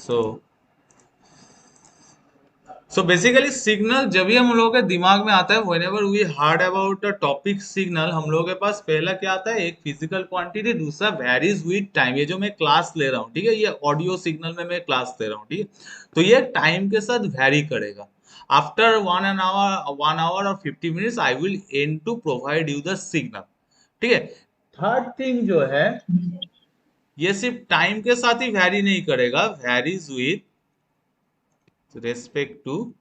सो so basically signal जब भी हम लोगों के दिमाग में आता है whenever we heard about a topic signal, हम लोगों के पास पहला क्या आता है, एक फिजिकल क्वांटिटी, दूसरा वैरीज विद टाइम। ये जो मैं क्लास ले रहा हूँ, ठीक है, ये ऑडियो सिग्नल में मैं क्लास ले रहा हूँ, ठीक है, तो ये टाइम के साथ वैरी करेगा। आफ्टर 1 आवर और 50 minutes I will and to provide you the signal, ठीक है। थर्ड थिंग जो है, ये सिर्फ टाइम के साथ ही वैरी नहीं करेगा, varies with respect to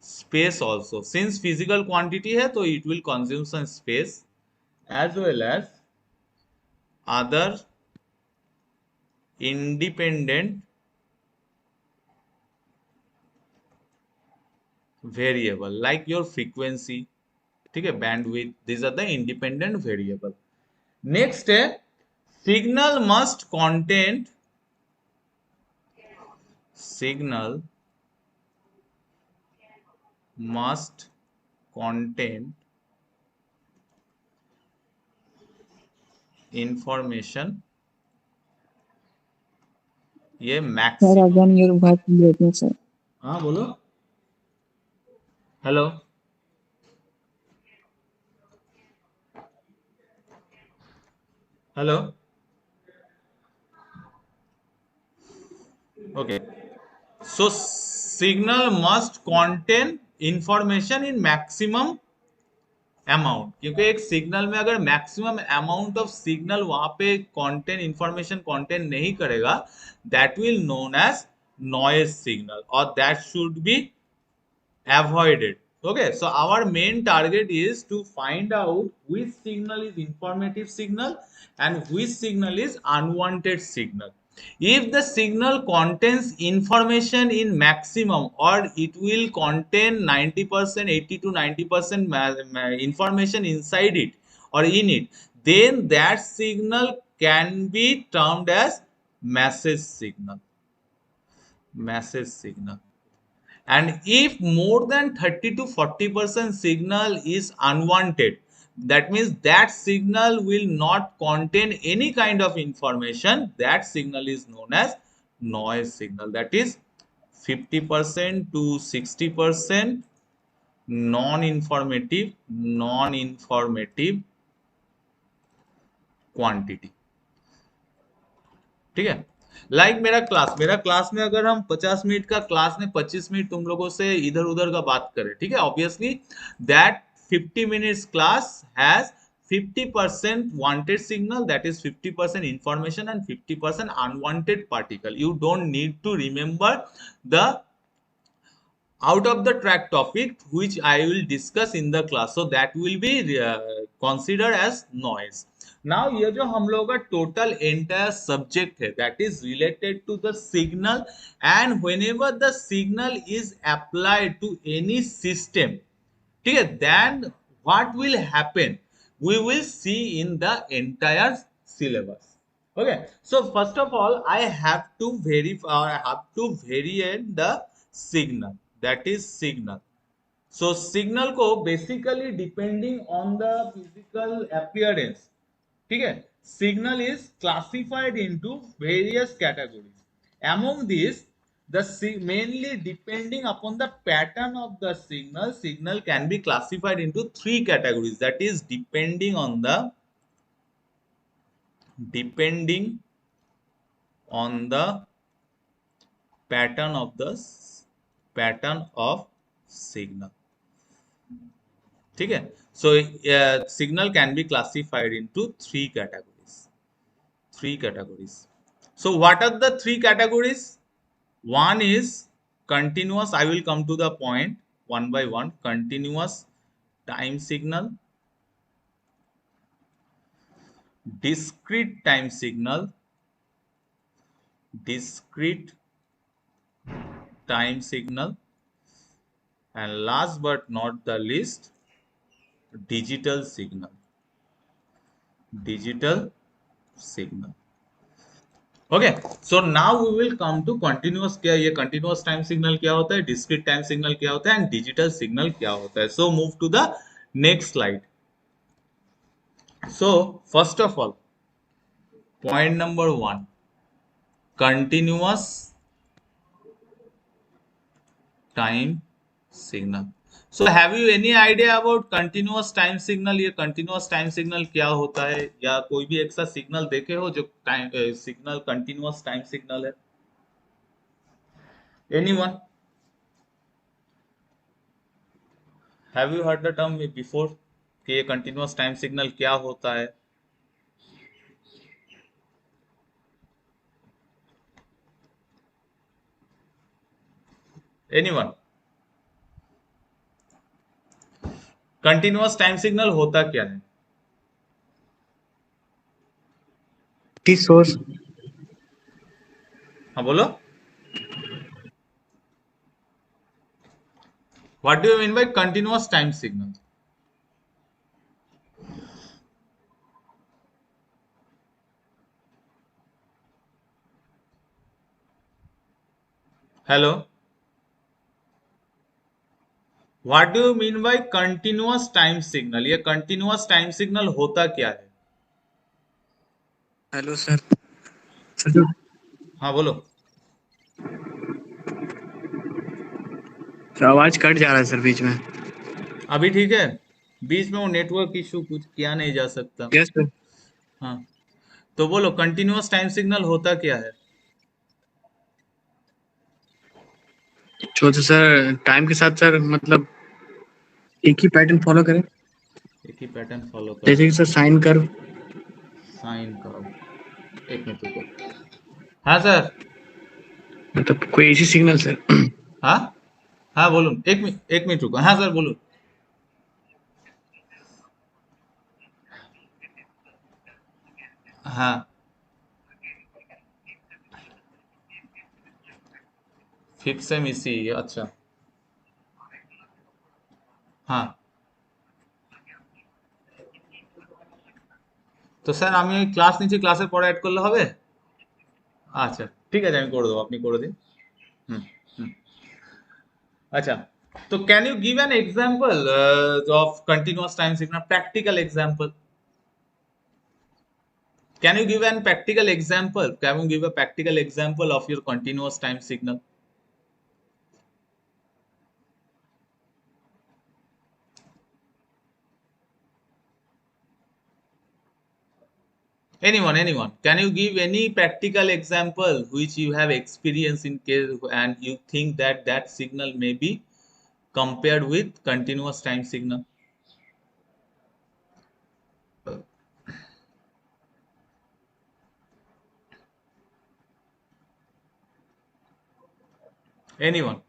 space also. Since physical quantity है तो it will consume some space as well as other independent variable like your frequency, ठीक है, bandwidth, these are the independent variable. Next है, signal must contain signal must contain information, ये Sir, maximum. again your voice is breaking, sir. हाँ बोलो, hello, hello, okay. So signal must contain information in maximum amount, क्योंकि एक signal में अगर maximum amount of signal वहां पे content information content नहीं करेगा, that will known as noise signal, और that should be avoided. Okay, so our main target is to find out which signal is informative signal and which signal is unwanted signal. If the signal contains information in maximum, or it will contain 90%, 80 to 90% information inside it or in it, then that signal can be termed as message signal. Message signal. And if more than 30 to 40% signal is unwanted, that means that signal will not contain any kind of information, that signal is known as noise signal. That is 50% to 60% non-informative quantity, ठीक है। मेरा class में अगर हम 50 minute का class में 25 minute तुम लोगों से इधर उधर का बात करें, ठीक है, obviously that 50 minutes class has 50% wanted signal, that is 50% information and 50% unwanted particle. You don't need to remember the out of the track topic which I will discuss in the class, so that will be considered as noise. Now ये जो हम लोग का total entire subject है, that is related to the signal, and whenever the signal is applied to any system, ठीक है, then what will happen, we will see in the entire syllabus. Okay, so first of all I have to verify, I have to vary the signal, that is signal. So signal को basically depending on the physical appearance, ठीक है, signal is classified into various categories. Among these, mainly depending upon the pattern of the signal, signal can be classified into three categories. That is depending on the pattern of signal, ठीक है। So signal can be classified into three categories. So what are the three categories? One is continuous, I will come to the point one by one. Continuous time signal, discrete time signal, discrete time signal, and last but not the least, digital signal. Digital signal. Okay, so now we will come to continuous. क्या ये continuous time signal क्या होता है, discrete time signal क्या होता है, and digital signal क्या होता है। So move to the next slide. So first of all, point number 1, continuous time signal. So have you any idea about continuous time signal? ये कंटिन्यूअस टाइम सिग्नल क्या होता है, या कोई भी एक सा सिग्नल देखे हो जो time signal continuous time signal है? Anyone have you heard the term before कि ये कंटिन्यूअस टाइम सिग्नल क्या होता है? एनीवन? कंटिन्यूअस टाइम सिग्नल होता क्या है? T source. हाँ बोलो. What do you mean by continuous time signal? Hello. What do you mean by continuous time signal? ये कंटिन्यूअस टाइम सिग्नल होता क्या है? Hello sir. सर हाँ बोलो. आवाज कट जा रहा है सर बीच में. अभी ठीक है? बीच में वो नेटवर्क इशू कुछ किया नहीं जा सकता. Yes sir. हाँ, तो बोलो कंटिन्यूअस टाइम सिग्नल होता क्या है? तो सर टाइम के साथ सर मतलब एक ही पैटर्न फॉलो करें. एक ही पैटर्न फॉलो जैसे करे. कि sir sine curve. Sine curve. एक मिनट रुको. हाँ सर. मतलब कोई ऐसी सिग्नल सर. हाँ. हाँ बोलो. एक मिनट रुको. हाँ सर बोलो. हाँ. फिफ्थ सेम इसी. अच्छा. हाँ. তো স্যার আমি ওই ক্লাস নিচ্ছি, ক্লাসের পরে অ্যাড করলে হবে? আচ্ছা ঠিক আছে, আমি করে দেবো, আপনি করে দিন. হুম. হুম. আচ্ছা. তো can you give an example of continuous time signal, practical example? Can you give an practical example? Can you give a practical example of your continuous time signal? Anyone? Can you give any practical example which you have experienced in case and you think that that signal may be compared with continuous time signal? Anyone?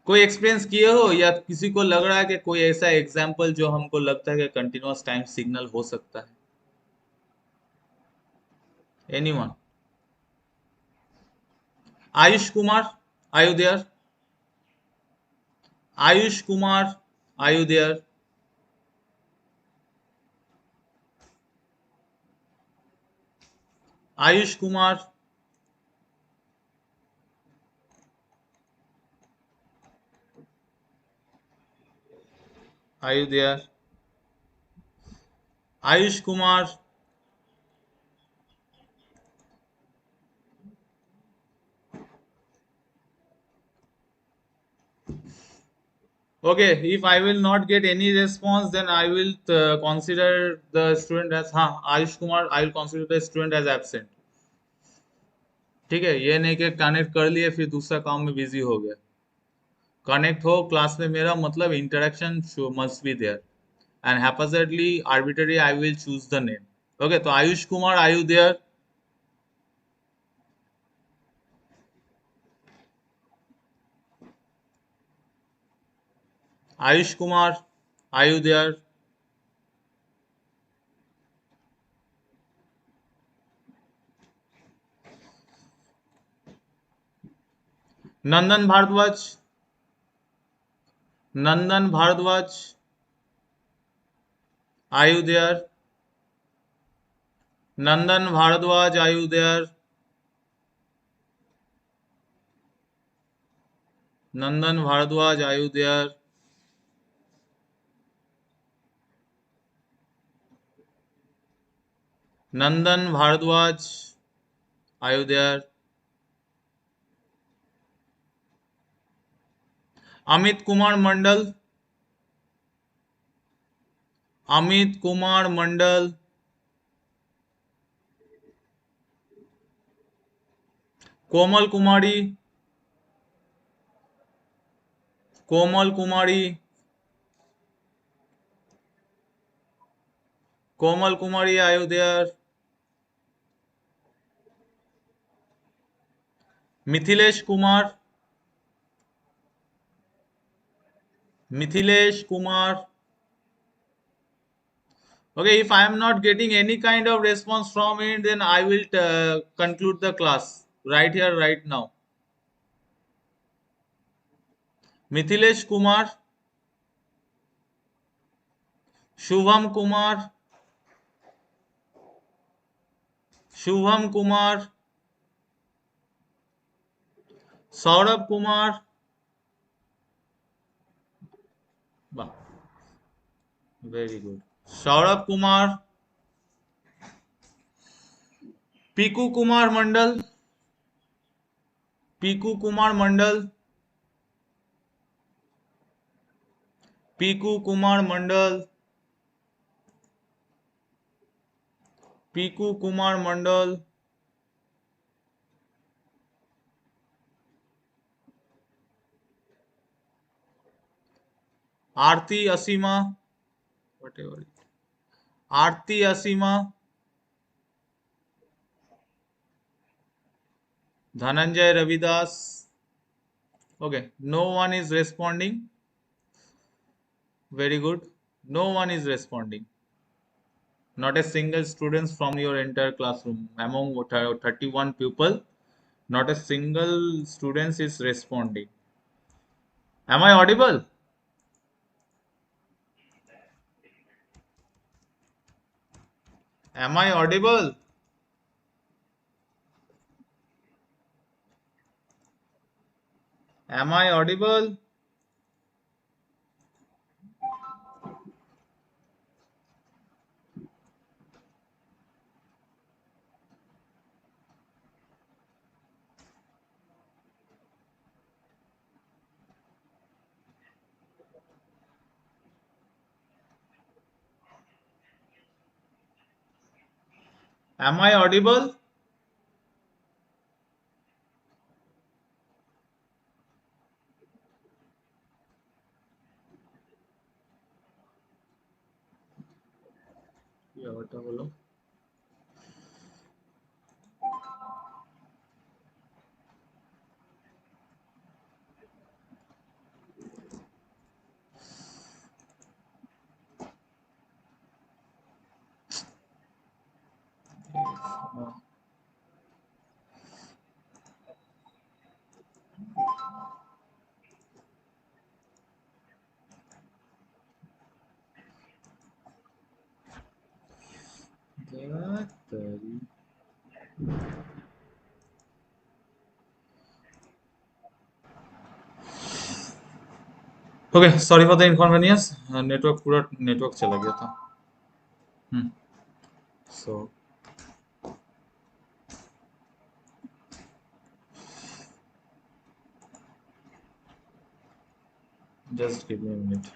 कोई experience किए हो, या किसी को लग रहा है कि कोई ऐसा एग्जाम्पल जो हमको लगता है कि कंटिन्यूअस टाइम सिग्नल हो सकता है? Anyone? Ayush Kumar, are you there? Ayush Kumar, are you there? Ayush Kumar, are you there? Ayush Kumar. Okay, if I will not get any response, then I will consider the student as, हाँ Ayush Kumar, I will consider the student as absent. ठीक है, ये नहीं कि connect कर लिए फिर दूसरा काम में बिजी हो गया. कनेक्ट हो क्लास में, मेरा मतलब interaction must be there, and haphazardly arbitrary I will choose the name. Okay, तो Ayush Kumar, are you there? Ayush Kumar, are you there? Nandan Bhardwaj, Nandan Bhardwaj, are you there? Nandan Bhardwaj, are you there? Nandan Bhardwaj, are you there? Nandan Bhardwaj, Are you there? Amit Kumar Mandal. Amit Kumar Mandal. Komal Kumari. Komal Kumari. Komal Kumari, are you there? Mithilesh Kumar. Mithilesh Kumar. Okay, if I am not getting any kind of response from it, then I will conclude the class right here, right now. Mithilesh Kumar. Shubham Kumar. Shubham Kumar. Saurabh Kumar. Bah, very good. Saurabh Kumar. Piku Kumar Mandal. Piku Kumar Mandal. Piku Kumar Mandal. Piku Kumar Mandal. Aarti Asima. Whatever. Aarti Asima. Dhananjay Ravidas. Okay, no one is responding. Very good. No one is responding. Not a single student from your entire classroom. Among 31 people, not a single student is responding. Am I audible? Am I audible? Am I audible? Am I audible? Yeah, what bolo? Okay, sorry for the inconvenience. Network पूरा network चला गया था. So just give me a minute.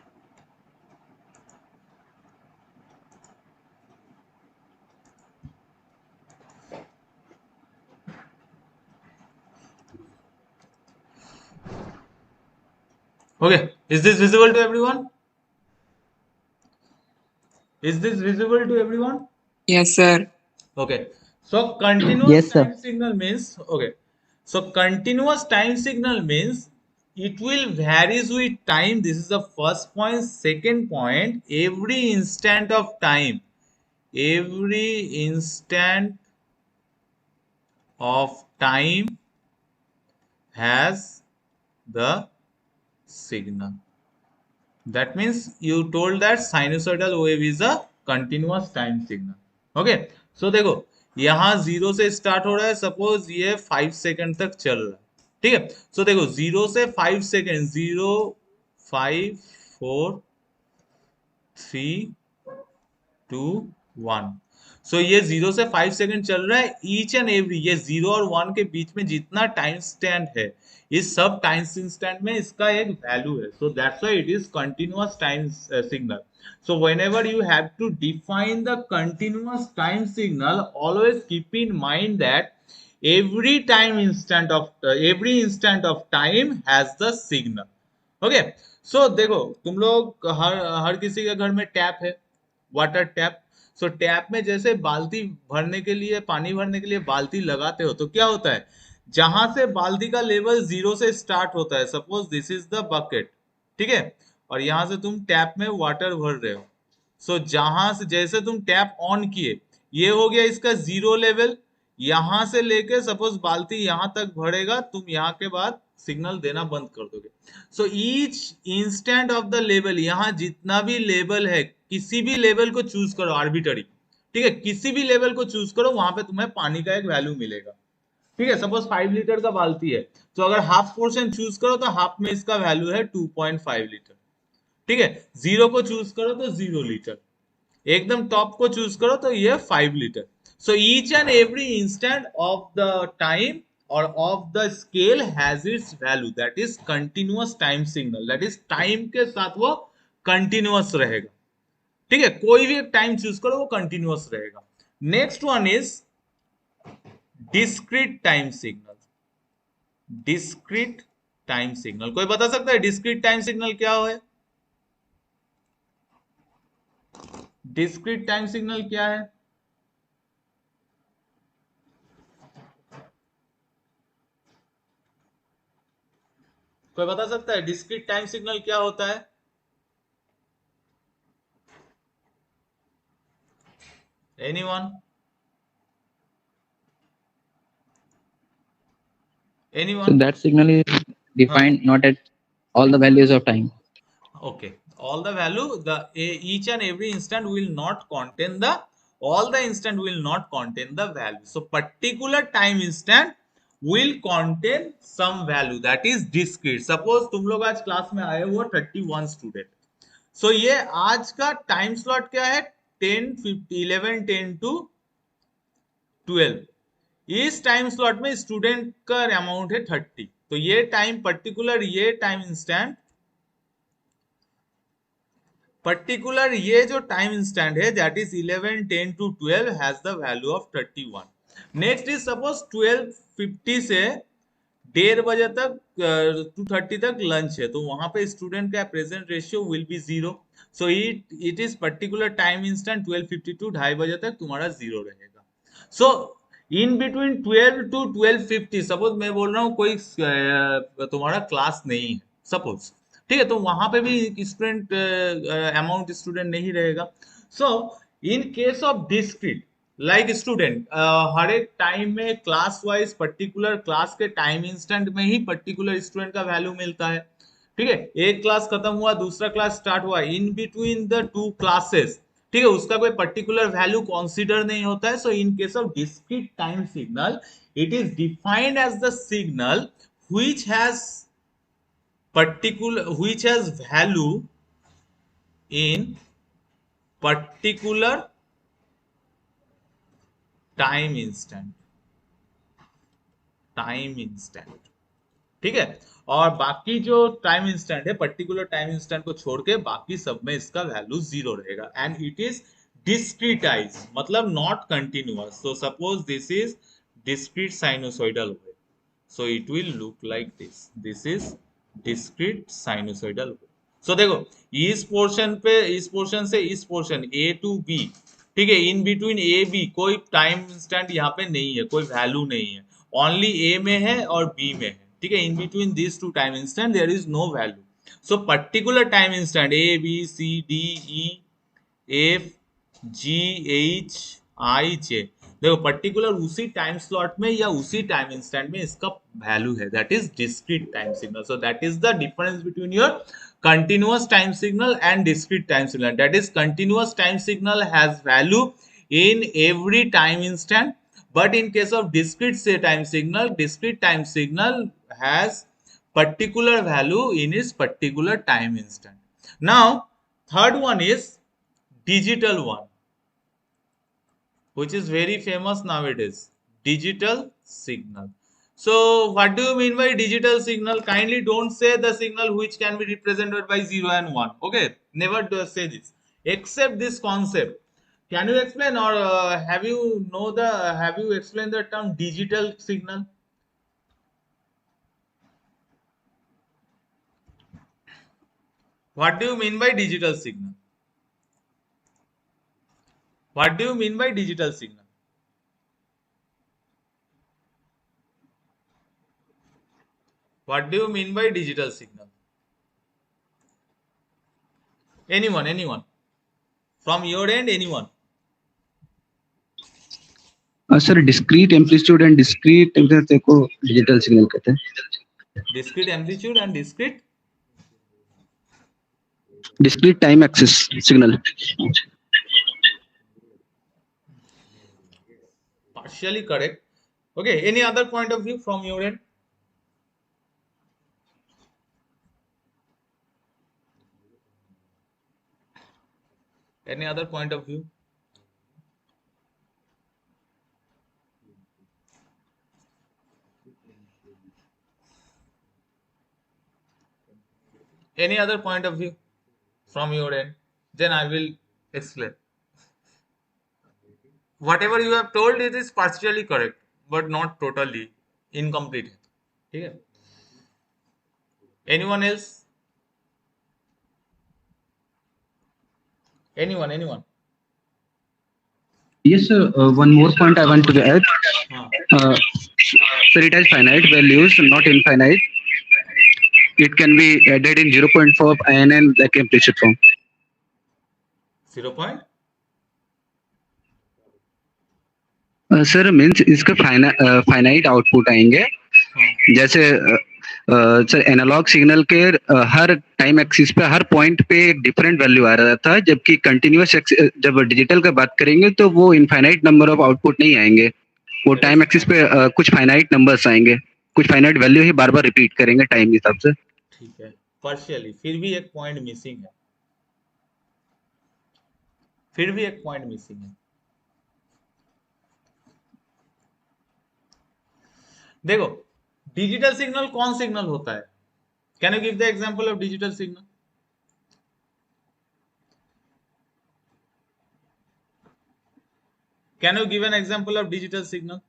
Okay, is this visible to everyone? Is this visible to everyone? Yes, sir. Okay, so continuous Yes, sir. time signal means, okay, so continuous time signal means it will varies with time. This is the first point. Second point, every instant of time, every instant of time has the signal. That means you told that sinusoidal wave is a continuous time signal. Okay, so देखो यहाँ 0 से start हो रहा है. Suppose ये 5 second तक चल रहा है. ठीक है, सो देखो 0 से 5 सेकंड, 0 5 4 3 2 1. सो ये 0 से 5 सेकंड चल रहा है। ईच एंड एवरी, ये 0 और 1 के बीच में जितना टाइम स्टैंड है, इस सब टाइम इंस्टेंट में इसका एक वैल्यू है। So that's why it is continuous time signal. So whenever you have to define the continuous time signal, always keep in mind that every instant of time has the signal. Okay, so देखो तुम लोग हर हर किसी के घर में tap है, water tap. सो tap में जैसे बाल्टी भरने के लिए, पानी भरने के लिए बाल्टी लगाते हो, तो क्या होता है, जहां से बाल्टी का लेवल 0 से स्टार्ट होता है, suppose this is the bucket, ठीक है, और यहां से तुम टैप में वाटर भर रहे हो। सो जहां से जैसे तुम टैप ऑन किए, ये हो गया इसका 0 लेवल। यहां से लेके सपोज बाल्टी यहां तक भरेगा, तुम यहाँ के बाद सिग्नल देना बंद कर दोगे। So each instant of the level, यहाँ जितना भी लेवल है, किसी भी लेवल को चूज करो आर्बिटरी, ठीक है, किसी भी लेवल को चूज करो, वहां पे तुम्हें पानी का एक वैल्यू मिलेगा। ठीक है, सपोज 5 लीटर का बाल्टी है, तो अगर हाफ पोर्शन चूज करो तो हाफ में इसका वैल्यू है 2.5 लीटर। ठीक है, 0 को चूज करो तो 0 लीटर, एकदम टॉप को चूज करो तो ये 5 litre. So each and every instant of the time और of the scale has its value, that is continuous time signal, that is time के साथ वो कंटिन्यूअस रहेगा। ठीक है, कोई भी एक टाइम चूज करो वो कंटिन्यूअस रहेगा। Next one is discrete time signal. Discrete time signal, कोई बता सकता है डिस्क्रीट टाइम सिग्नल क्या है? डिस्क्रीट टाइम सिग्नल क्या है? कोई बता सकता है डिस्क्रीट टाइम सिग्नल क्या होता है? Anyone? So anyone? that signal is हाँ, defined not at all the values of time. okay, all the value, the each and every instant will not contain the, all the instant will not contain the value. So particular time instant will contain some value, that is discrete. Suppose तुम लोग आज class में आए हो 31 student, सो ये आज का time slot क्या है, 10 11 10 टू 12। इस टाइम स्लॉट में स्टूडेंट का अमाउंट है 30, तो ये टाइम पर्टिकुलर, ये टाइम इंस्टेंट पर्टिकुलर, ये जो टाइम इंस्टेंट है that is 11 10 to 12 has the value of 31। Next is suppose 12:50 से 1:30 बजे तक, 2:30 तक लंच है, तो वहां पे स्टूडेंट का present ratio will be 0। So it is particular time instant 12:50 to 2:30 बजे तक तुम्हारा 0 रहेगा। So in between 12 to 12:50, suppose मैं बोल रहा हूँ कोई तुम्हारा क्लास नहीं है सपोज, ठीक है, तो वहां पे भी स्टूडेंट अमाउंट स्टूडेंट नहीं रहेगा। So in case of discrete, like student हर एक टाइम में क्लास वाइज पर्टिकुलर क्लास के टाइम इंस्टेंट में ही पर्टिकुलर स्टूडेंट का वैल्यू मिलता है। ठीक है, एक क्लास खत्म हुआ, दूसरा क्लास स्टार्ट हुआ, in between the two classes, ठीक है, उसका कोई पर्टिकुलर वैल्यू कंसीडर नहीं होता है। So in case of discrete time signal, it is defined as the signal which has particular, which has value in particular time instant, time instant. ठीक है, और बाकी जो टाइम इंस्टेंट है, पर्टिकुलर टाइम इंस्टेंट को छोड़ के बाकी सब में इसका वैल्यू 0 रहेगा। एंड इट इज डिस्क्रीटाइज, मतलब not continuous. So suppose this is discrete sinusoidal wave, so it will look like this, this is discrete sinusoidal wave. So देखो इस पोर्शन पे, इस पोर्शन से इस पोर्शन ए टू बी, ठीक है, in between A B कोई time instant यहाँ पे नहीं है, कोई वैल्यू नहीं है, ओनली ए में है और बी में है। ठीक है, in between this two time instant there is no value. So particular time instant A B C D E F G H I J, देखो पर्टिकुलर उसी टाइम स्लॉट में या उसी टाइम इंस्टेंट में इसका वैल्यू है, that is discrete time signal. So that is the difference between your continuous time signal and discrete time signal. That is, continuous time signal has value in every time instant, but in case of discrete time signal, discrete time signal has particular value in its particular time instant. Now third one is digital one. which is very famous nowadays, digital signal. So what do you mean by digital signal? Kindly don't say the signal which can be represented by 0 and 1. Okay, never do say this except this concept. Can you explain, or have you explained the term digital signal? What do you mean by digital signal? What do you mean by digital signal? What do you mean by digital signal? Anyone from your end, anyone? Sir discrete amplitude and discrete temperature को digital signal कहते हैं. Discrete amplitude and discrete discrete time axis signal. partially correct. Okay, any other point of view from your end? Any other point of view? Any other point of view from your end? Then I will explain. Whatever you have told, it is partially correct, but not totally incomplete. Okay. Anyone else? Anyone? Yes, sir. One more point I want to add. Sir, it has finite values, not infinite. It can be added in 0.4 INN like implicit form. 0 point? Sir means इसका finite output आएंगे. जैसे sir analogue signal के हर time axis पे हर point पे एक different value आ रहा था, जबकि कंटिन्यूअस जब डिजिटल का बात करेंगे तो वो इनफाइनाइट नंबर ऑफ आउटपुट नहीं आएंगे. वो टाइम एक्सिस पे कुछ फाइनाइट नंबर्स आएंगे, कुछ फाइनाइट वैल्यू ही बार बार रिपीट करेंगे टाइम के हिसाब से. ठीक है, पार्शियली. फिर भी एक पॉइंट मिसिंग है. देखो, डिजिटल सिग्नल कौन सिग्नल होता है? Can you give the example of digital signal? Can you give an example of digital signal?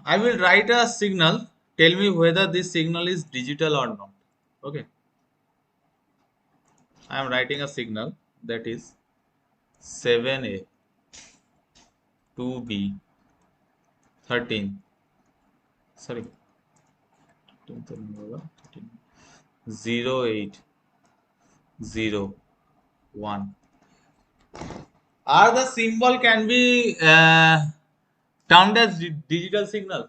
I will write a signal. Tell me whether this signal is digital or not. Okay. I am writing a signal that is 7A 2B 13. Sorry. 08 01. Are the symbol can be termed as digital signal?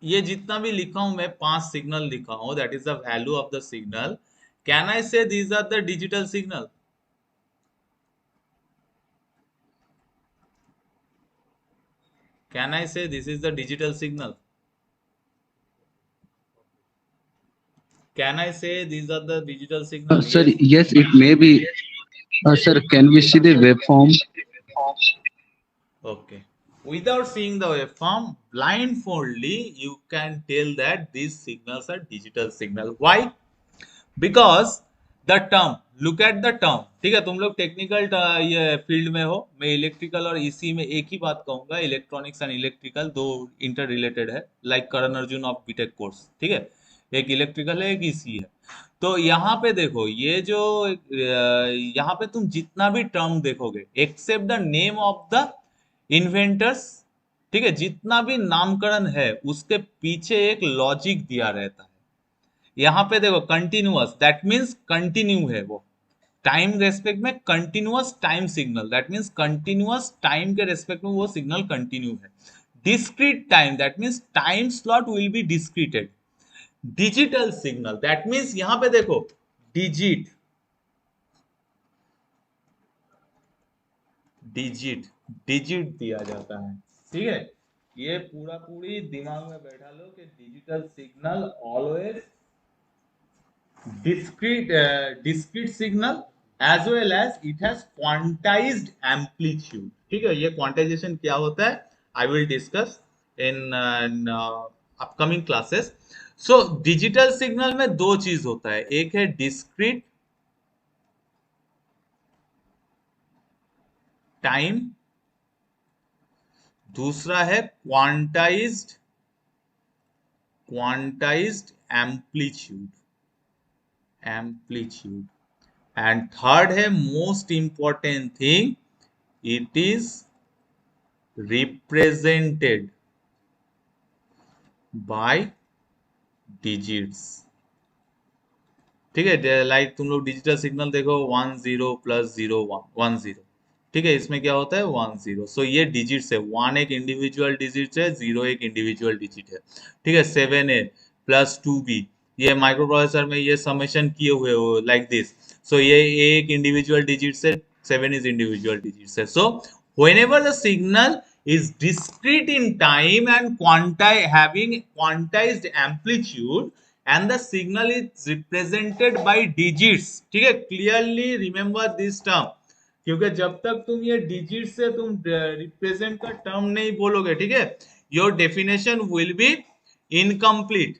ये जितना भी लिखा हूं मैं, 5 signal लिखा हूं, that is the value of the signal. Can I say these are the digital signal? Can I say this is the digital signal? Can I say these are the digital signal? Sir yes, it may be. Sir, can we see the waveform? Okay. Without seeing the waveform, blindfoldly you can tell that these signals are digital signal. Why? Because the term, look at the term. ठीक है, तुम लोग technical ये field में हो, मैं electrical और इसी में एक ही बात कहूंगा. इलेक्ट्रॉनिक्स एंड इलेक्ट्रिकल दो इंटर रिलेटेड है, like Karan Arjun of BTech course. ठीक है, एक इलेक्ट्रिकल है, एक इसी है. तो यहाँ पे देखो, ये जो यहाँ पे तुम जितना भी टर्म देखोगे, except the name of the inventors, ठीक है, जितना भी नामकरण है उसके पीछे एक लॉजिक दिया रहता है. यहाँ पे देखो कंटिन्यूअस, दैट मीन्स कंटिन्यू है वो टाइम रेस्पेक्ट में. Continuous time signal, that means continuous time के रेस्पेक्ट में वो सिग्नल कंटिन्यू है. Discrete time, that means time slot will be discreted. Digital signal, that means यहां पे देखो डिजिट डिजिट डिजिट दिया जाता है. ठीक है, ये पूरा पूरी दिमाग में बैठा लो कि digital signal always discrete signal as well as it has quantized amplitude. ठीक है, ये quantization क्या होता है I will discuss in upcoming classes. So digital signal में दो चीज होता है, एक है discrete time, दूसरा है quantized amplitude and third है most important thing, it is represented by digits. ठीक है, लाइक तुम लोग डिजिटल सिग्नल देखो 10 प्लस 0 1 0, ठीक है, इसमें क्या होता है 1 0. सो ये डिजिट्स है, 1 एक इंडिविजुअल डिजिट है, 0 एक इंडिविजुअल डिजिट है. ठीक है, 7A प्लस 2B, ये माइक्रो प्रोसेसर में ये समेशन किए हुए हो लाइक दिस. सो ये एक इंडिविजुअल डिजिट से 7 इज इंडिविजुअल डिजिट है. सो whenever the signal is discrete in time and having quantized amplitude and the signal is represented by digits. ठीक है, clearly remember this term, क्योंकि जब तक तुम ये डिजिट से तुम रिप्रेजेंट का टर्म नहीं बोलोगे, ठीक है, your definition will be incomplete,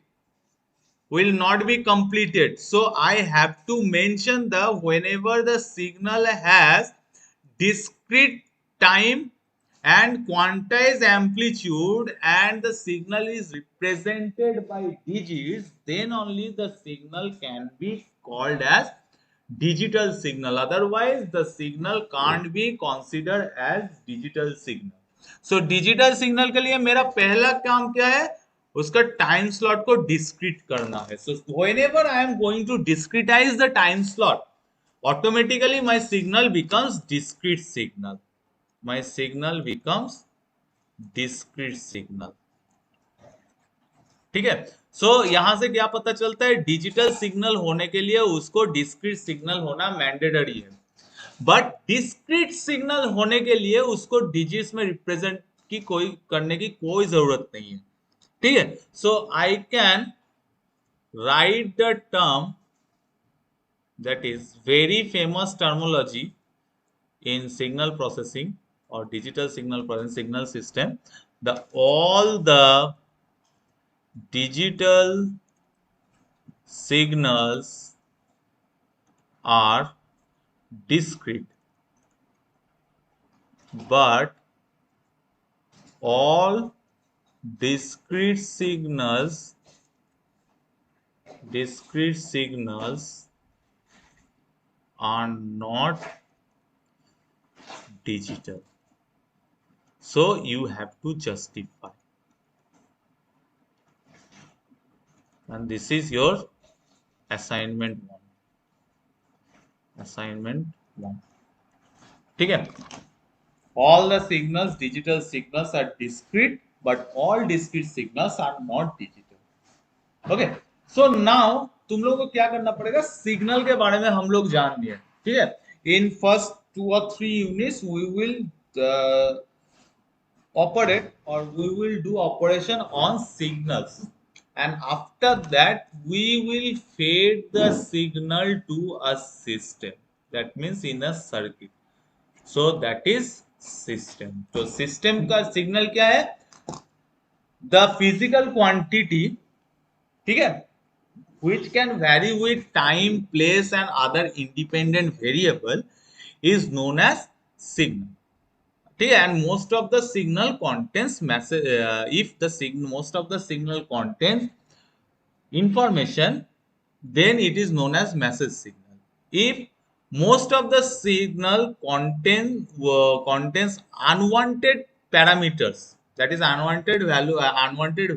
will not be completed. So I have to mention the whenever the signal has discrete time and quantized amplitude and the signal is represented by digits, then only the signal can be called as digital signal. Otherwise the signal can't be considered as digital signal. So digital signal के लिए मेरा पहला काम क्या है, उसका time slot को discrete करना है. So whenever I am going to discretize the time slot, automatically my signal becomes discrete signal, my signal becomes discrete signal. ठीक है, सो यहां से क्या पता चलता है, डिजिटल सिग्नल होने के लिए उसको डिस्क्रीट सिग्नल होना मैंडेटरी है, बट डिस्क्रीट सिग्नल होने के लिए उसको डिजिट्स में रिप्रेजेंट की करने की कोई जरूरत नहीं है. ठीक है, so I can write the term that is very famous terminology in signal processing or digital signal processing signal system, the all the digital signals are discrete, but all discrete signals are not digital. So you have to justify, and this is your assignment 1. ठीक है, all the signals, digital signals are discrete, but all discrete signals are not digital. Okay, so now तुम लोगों को क्या करना पड़ेगा, signal के बारे में हम लोग जान लिए. ठीक है, in first 2 or 3 units we will operate or we will do operation on signals, and after that we will feed the signal to a system, that means in a circuit. So that is system. तो system का signal क्या है, the physical quantity, ठीक है, which can vary with time, place and other independent variable is known as signal. ठीक है, and most of the signal contains message, if the most of the signal contains information, then it is known as message signal. If most of the signal contains unwanted parameters, that is unwanted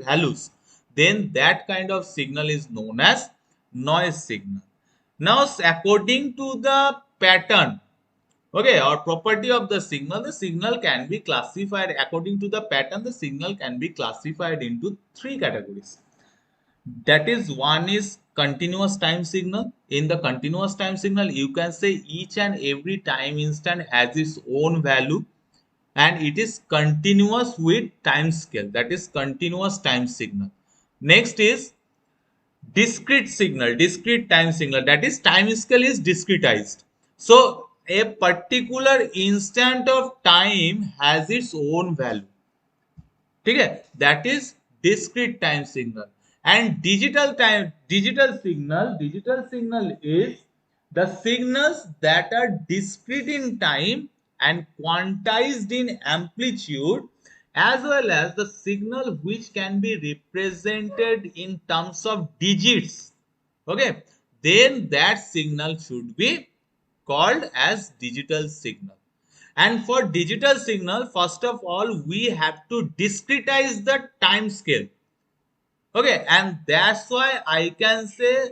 values, then that kind of signal is known as noise signal. Now according to the pattern, okay, or property of the signal can be classified according to the pattern. The signal can be classified into 3 categories. That is, one is continuous time signal. In the continuous time signal, you can say each and every time instant has its own value. and it is continuous with time scale, that is continuous time signal. Next is discrete signal, discrete time signal, that is time scale is discretized. So a particular instant of time has its own value, ठीक है, that is discrete time signal. And digital signal is the signals that are discrete in time and quantized in amplitude, as well as the signal which can be represented in terms of digits. Okay, then that signal should be called as digital signal. And for digital signal, first of all, we have to discretize the time scale. Okay, and that's why I can say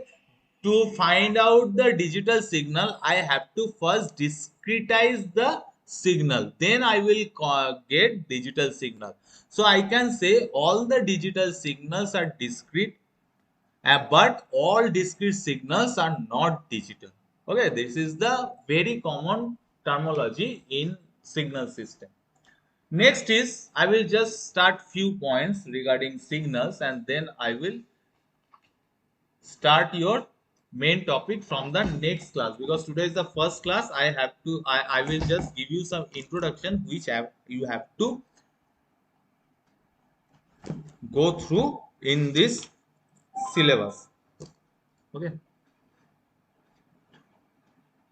to find out the digital signal, I have to first discretize the signal. Then I will get digital signal. So I can say all the digital signals are discrete, but all discrete signals are not digital. Okay, this is the very common terminology in signal system. Next is I will just start few points regarding signals, and then I will start your main topic from the next class, because today is the first class. I will just give you some introduction which you have to go through in this syllabus. Okay,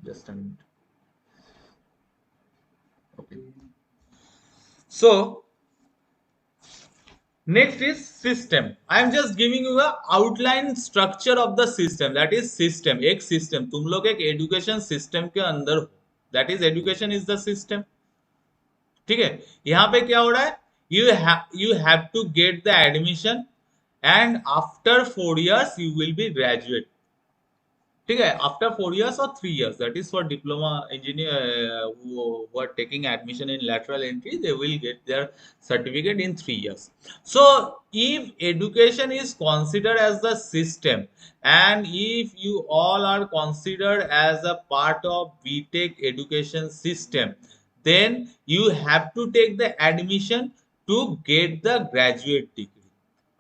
just a minute. Okay, so next is system. I am just giving you a outline structure of the system, that is system. एक system, तुम लोग एक education system के अंदर हो, that is education is the system. ठीक है, यहाँ पे क्या हो रहा है, you have to get the admission and after 4 years you will be graduate. ठीक है, after 4 years or 3 years, that is for diploma engineer who are taking admission in lateral entry, they will get their certificate in 3 years. So if education is considered as the system, and if you all are considered as a part of BTech education system, then you have to take the admission to get the graduate degree.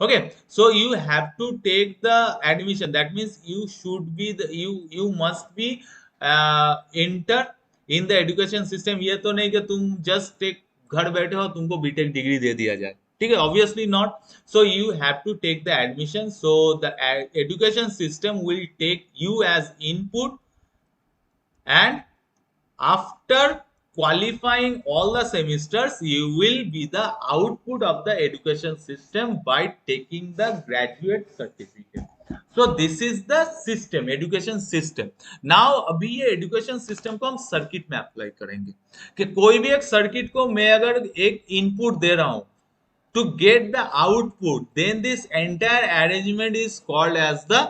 Okay, so you have to take the admission, that means you should be you must be enter in the education system. ये तो नहीं कि तुम just एक घर बैठे हो तुमको बीटेक डिग्री दे दिया जाए, ठीक है, obviously not. So you have to take the admission. So the education system will take you as input, and after qualifying all the semesters, you will be the output of the education system by taking the graduate certificate. So this is the system, education system. Now अभी ये education system को हम circuit में apply करेंगे कि कोई भी एक सर्किट को मैं अगर एक इनपुट दे रहा हूं to get the output, then this entire arrangement is called as the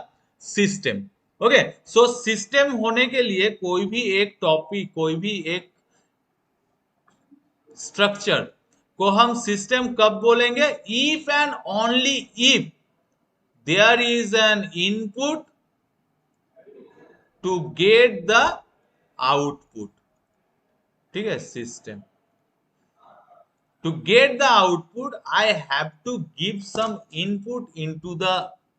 system. Okay, so system होने के लिए कोई भी एक टॉपिक, कोई भी एक स्ट्रक्चर को हम सिस्टम कब बोलेंगे, if and only if there is an input to get the output. ठीक है, system to get the output I have to give some input into the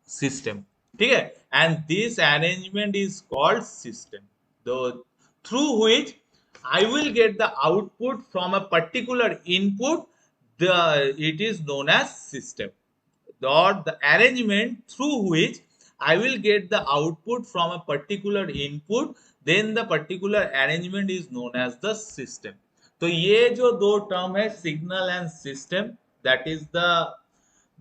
system. ठीक है, and this arrangement is called system, through which I will get the output from a particular input. It is known as system, or the arrangement through which I will get the output from a particular input, then the particular arrangement is known as the system. तो ये जो दो term है, signal and system, that is the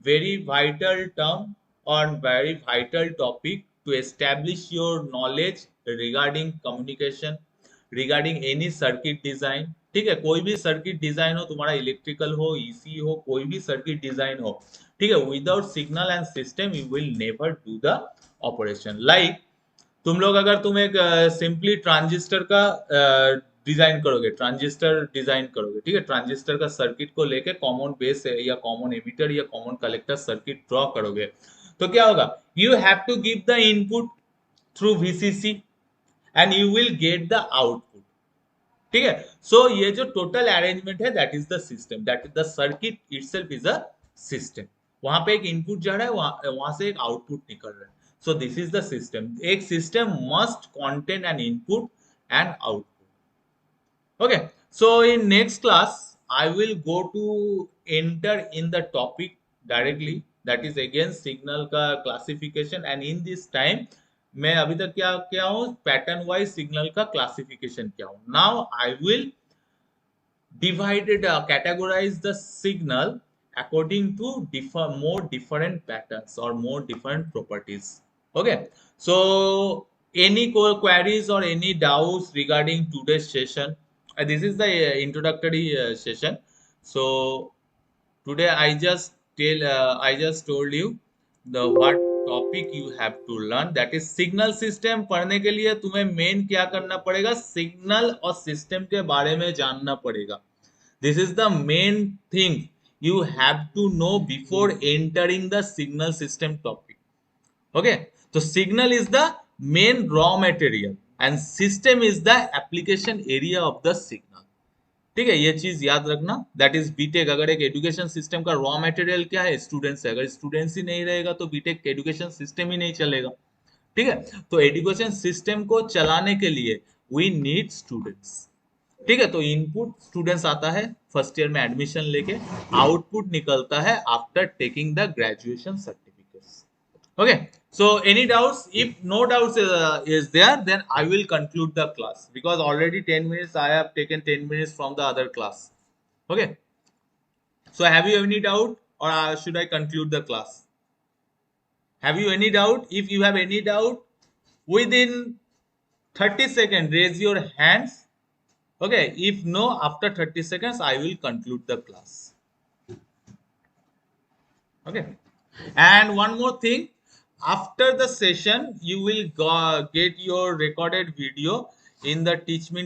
very vital term और very vital topic to establish your knowledge regarding communication, regarding any circuit design. ठीक है, कोई भी सर्किट डिजाइन हो, तुम्हारा इलेक्ट्रिकल हो, ईसी हो, कोई भी सर्किट डिजाइन हो, ठीक है, without signal and system you will never do the operation. Like तुम लोग अगर तुम एक सिंपली ट्रांजिस्टर का डिजाइन करोगे, ट्रांजिस्टर डिजाइन करोगे, ठीक है, ट्रांजिस्टर का सर्किट को लेके कॉमन बेस या कॉमन एमिटर या कॉमन कलेक्टर सर्किट ड्रॉ करोगे, तो क्या होगा, you have to give the input through VCC and you will get the output. ठीक है. सो ये जो टोटल अरेंजमेंट है that is the system, that is the circuit itself is a system. वहां पे एक इनपुट जा रहा है, वहां से एक आउटपुट निकल रहा है. So this is the system. एक system must contain an input and output. Okay, so in next class I will go to enter in the topic directly, that is again signal का classification, and in this time मैं अभी तक क्या क्या हूँ, pattern wise signal का classification क्या हूँ. Now I will divided categorize the signal according to more different patterns or more different properties. Okay, so any queries or any doubts regarding today's session? This is the introductory session. So today I just told you the what topic you have to learn, that is signal system. पढ़ने के लिए तुम्हें main क्या करना पड़ेगा, signal और system के बारे में जानना पड़ेगा. This is the main thing you have to know before entering the signal system topic. Okay, so signal is the main raw material and system is the application area of the signal. ठीक है, ये चीज याद रखना. That is BTech. अगर एक education system का raw material क्या है, स्टूडेंट्स है. अगर स्टूडेंट्स ही नहीं रहेगा तो बीटेक एजुकेशन सिस्टम ही नहीं चलेगा. ठीक है, तो एजुकेशन सिस्टम को चलाने के लिए वी नीड स्टूडेंट्स. ठीक है, तो इनपुट स्टूडेंट्स आता है फर्स्ट ईयर में एडमिशन लेके, आउटपुट निकलता है after taking the graduation certificates. Okay, so any doubts? If no doubts is there, then I will conclude the class, because already 10 minutes I have taken 10 minutes from the other class. Okay, so have you any doubt, or should I conclude the class? Have you any doubt? If you have any doubt, within 30 seconds raise your hands. Okay, if no, after 30 seconds I will conclude the class. Okay, and one more thing, after the session you will get your recorded video in the Teach Me